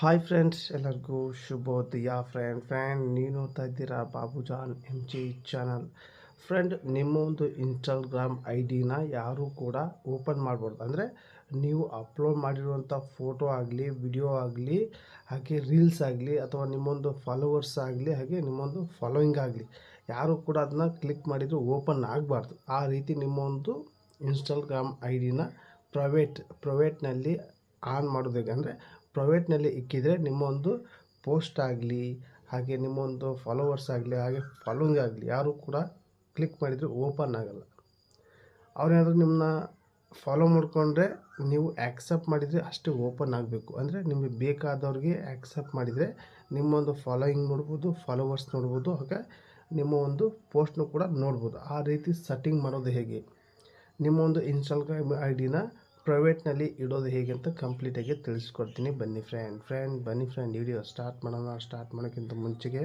Hi friends, ಎಲ್ಲರಿಗೂ ಶುಭೋದಯ. Friend ನೀವು ನೋಡ್ತಾ ಇದ್ದೀರಾ ಬಾಬುಜಾನ್ MG ಚಾನಲ್. ಫ್ರೆಂಡ್, ನಿಮ್ಮ ಒಂದು ಇನ್ಸ್ಟಾಗ್ರಾಮ್ ID-ನ ಯಾರೂ ಕೂಡ ಓಪನ್ ಮಾಡಬಾರ್ದು. ಅಂದರೆ ನೀವು ಅಪ್ಲೋಡ್ ಮಾಡಿರುವಂಥ ಫೋಟೋ ಆಗಲಿ, ವಿಡಿಯೋ ಆಗಲಿ, ಹಾಗೆ ರೀಲ್ಸ್ ಆಗಲಿ, ಅಥವಾ ನಿಮ್ಮೊಂದು ಫಾಲೋವರ್ಸ್ ಆಗಲಿ, ಹಾಗೆ ನಿಮ್ಮೊಂದು ಫಾಲೋಯಿಂಗ್ ಆಗಲಿ, ಯಾರೂ ಕೂಡ ಅದನ್ನ ಕ್ಲಿಕ್ ಮಾಡಿದರೂ ಓಪನ್ ಆಗಬಾರ್ದು. ಆ ರೀತಿ ನಿಮ್ಮೊಂದು ಇನ್ಸ್ಟಾಗ್ರಾಮ್ ID-ನ ಪ್ರೈವೇಟ್ನಲ್ಲಿ ಆನ್ ಮಾಡೋದು ಹೇಗೆ ಅಂದರೆ, ಪ್ರೈವೇಟ್ನಲ್ಲಿ ಇಕ್ಕಿದರೆ ನಿಮ್ಮ ಒಂದು ಪೋಸ್ಟ್ ಆಗಲಿ, ಹಾಗೆ ನಿಮ್ಮೊಂದು ಫಾಲೋವರ್ಸ್ ಆಗಲಿ, ಹಾಗೆ ಫಾಲೋಯಿಂಗ್ ಆಗಲಿ ಯಾರೂ ಕೂಡ ಕ್ಲಿಕ್ ಮಾಡಿದರೆ ಓಪನ್ ಆಗಲ್ಲ. ಅವ್ರೇನಾದರೂ ನಿಮ್ಮನ್ನ ಫಾಲೋ ಮಾಡಿಕೊಂಡ್ರೆ ನೀವು ಆ್ಯಕ್ಸೆಪ್ಟ್ ಮಾಡಿದರೆ ಅಷ್ಟೇ ಓಪನ್ ಆಗಬೇಕು. ಅಂದರೆ ನಿಮಗೆ ಬೇಕಾದವ್ರಿಗೆ ಆ್ಯಕ್ಸೆಪ್ಟ್ ಮಾಡಿದರೆ ನಿಮ್ಮೊಂದು ಫಾಲೋಯಿಂಗ್ ನೋಡ್ಬೋದು, ಫಾಲೋವರ್ಸ್ ನೋಡ್ಬೋದು, ಹಾಗೆ ನಿಮ್ಮ ಒಂದು ಪೋಸ್ಟ್ನು ಕೂಡ ನೋಡ್ಬೋದು. ಆ ರೀತಿ ಸೆಟ್ಟಿಂಗ್ ಮಾಡೋದು ಹೇಗೆ, ನಿಮ್ಮ ಒಂದು ಇನ್ಸ್ಟಾಗ್ರಾಮ್ ID-ನ ಪ್ರೈವೇಟ್ನಲ್ಲಿ ಇಡೋದು ಹೇಗೆ ಅಂತ ಕಂಪ್ಲೀಟಾಗಿ ತಿಳಿಸ್ಕೊಡ್ತೀನಿ. ಬನ್ನಿ ಫ್ರೆಂಡ್ ವಿಡಿಯೋ ಸ್ಟಾರ್ಟ್ ಮಾಡೋಣ. ಸ್ಟಾರ್ಟ್ ಮಾಡೋಕ್ಕಿಂತ ಮುಂಚೆಗೆ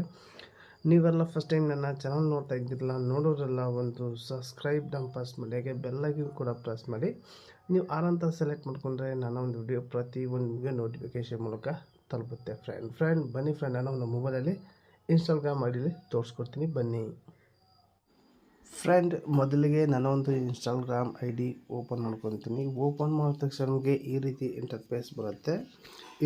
ನೀವೆಲ್ಲ ಫಸ್ಟ್ ಟೈಮ್ ನನ್ನ ಚಾನಲ್ ನೋಡ್ತಾ ಇದ್ದಿರಲ್ಲ, ನೋಡೋರೆಲ್ಲ ಒಂದು ಸಬ್ಸ್ಕ್ರೈಬ್ನ ಪ್ರೆಸ್ ಮಾಡಿ, ಹಾಗೆ ಬೆಲ್ಲೈಕನ್ ಕೂಡ ಪ್ರೆಸ್ ಮಾಡಿ. ನೀವು ಆರಂತ ಸೆಲೆಕ್ಟ್ ಮಾಡಿಕೊಂಡ್ರೆ ನನ್ನ ಒಂದು ವಿಡಿಯೋ ಪ್ರತಿ ಒಂದು ನೋಟಿಫಿಕೇಷನ್ ಮೂಲಕ ತಲುಪುತ್ತೆ. ಬನ್ನಿ ನಾನು ಒಂದು ಮೊಬೈಲಲ್ಲಿ ಇನ್ಸ್ಟಾಗ್ರಾಮ್ ID ತೋರಿಸ್ಕೊಡ್ತೀನಿ. ಬನ್ನಿ ಫ್ರೆಂಡ್, ಮೊದಲಿಗೆ ನನ್ನ ಒಂದು ಇನ್ಸ್ಟಾಗ್ರಾಮ್ ID ಓಪನ್ ಮಾಡ್ಕೊತೀನಿ. ಓಪನ್ ಮಾಡಿದ ತಕ್ಷಣ ನಮಗೆ ಈ ರೀತಿ ಇಂಟರ್ಫೇಸ್ ಬರುತ್ತೆ.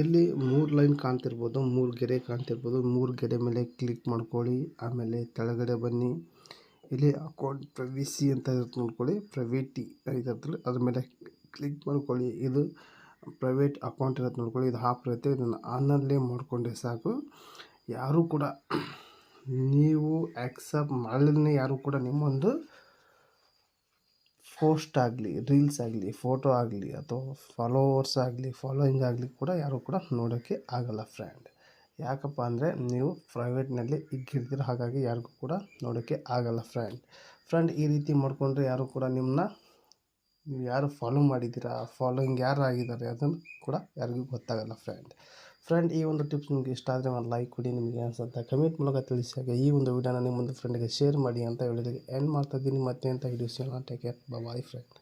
ಇಲ್ಲಿ 3 ಲೈನ್ ಕಾಣ್ತಿರ್ಬೋದು, 3 ಗೆರೆ ಕಾಣ್ತಿರ್ಬೋದು. 3 ಗೆರೆ ಮೇಲೆ ಕ್ಲಿಕ್ ಮಾಡ್ಕೊಳ್ಳಿ. ಆಮೇಲೆ ಕೆಳಗಡೆ ಬನ್ನಿ. ಇಲ್ಲಿ ಅಕೌಂಟ್ ಪ್ರೈವಸಿ ಅಂತ ಇರುತ್ತೆ ನೋಡ್ಕೊಳ್ಳಿ, ಪ್ರೈವೇಟಿ ಇರುತ್ತೆ, ಅದ್ರ ಮೇಲೆ ಕ್ಲಿಕ್ ಮಾಡ್ಕೊಳ್ಳಿ. ಇದು ಪ್ರೈವೇಟ್ ಅಕೌಂಟ್ ಇರುತ್ತೆ ನೋಡ್ಕೊಳ್ಳಿ, ಇದು ಆಫ್ ಇರುತ್ತೆ. ಇದನ್ನು ಆನಲ್ಲೇ ಮಾಡಿಕೊಂಡ್ರೆ ಸಾಕು. ಯಾರೂ ಕೂಡ ನೀವು ಆ್ಯಕ್ಸೆಪ್ಟ್ ಮಾಡಲಿನೇ ಯಾರೂ ಕೂಡ ನಿಮ್ಮೊಂದು ಪೋಸ್ಟ್ ಆಗಲಿ, ರೀಲ್ಸ್ ಆಗಲಿ, ಫೋಟೋ ಆಗಲಿ, ಅಥವಾ ಫಾಲೋವರ್ಸ್ ಆಗಲಿ, ಫಾಲೋಯಿಂಗ್ ಆಗಲಿ ಕೂಡ ಯಾರೂ ಕೂಡ ನೋಡೋಕ್ಕೆ ಆಗಲ್ಲ ಫ್ರೆಂಡ್. ಯಾಕಪ್ಪ ಅಂದರೆ ನೀವು ಪ್ರೈವೇಟ್ನಲ್ಲಿ ಇಕ್ಕಿರ್ತೀರ, ಹಾಗಾಗಿ ಯಾರಿಗೂ ಕೂಡ ನೋಡೋಕ್ಕೆ ಆಗಲ್ಲ ಫ್ರೆಂಡ್. ಈ ರೀತಿ ಮಾಡಿಕೊಂಡ್ರೆ ಯಾರೂ ಕೂಡ ನಿಮ್ಮನ್ನ, ನೀವು ಯಾರು ಫಾಲೋ ಮಾಡಿದ್ದೀರಾ, ಫಾಲೋಯಿಂಗ್ ಯಾರು ಆಗಿದ್ದಾರೆ ಅದನ್ನು ಕೂಡ ಯಾರಿಗೂ ಗೊತ್ತಾಗಲ್ಲ ಫ್ರೆಂಡ್. ಈ ಒಂದು ಟಿಪ್ಸ್ ನಿಮಗೆ ಇಷ್ಟ ಆದರೆ ಒಂದು ಲೈಕ್ ಕೊಡಿ. ನಿಮಗೆ ಅನ್ಸುತ್ತೆ ಕಮೆಂಟ್ ಮೂಲಕ ತಿಳಿಸಿ. ಹಾಗೆ ಈ ಒಂದು ವಿಡಿಯೋನ ನಿಮ್ಮೊಂದು ಫ್ರೆಂಡ್ಗೆ ಶೇರ್ ಮಾಡಿ ಅಂತ ಹೇಳಿದಾಗ ಎಂಡ್ ಮಾಡ್ತಾ ಇದ್ದೀನಿ. ಮತ್ತೆ ಅಂತ videos take care, boy friend.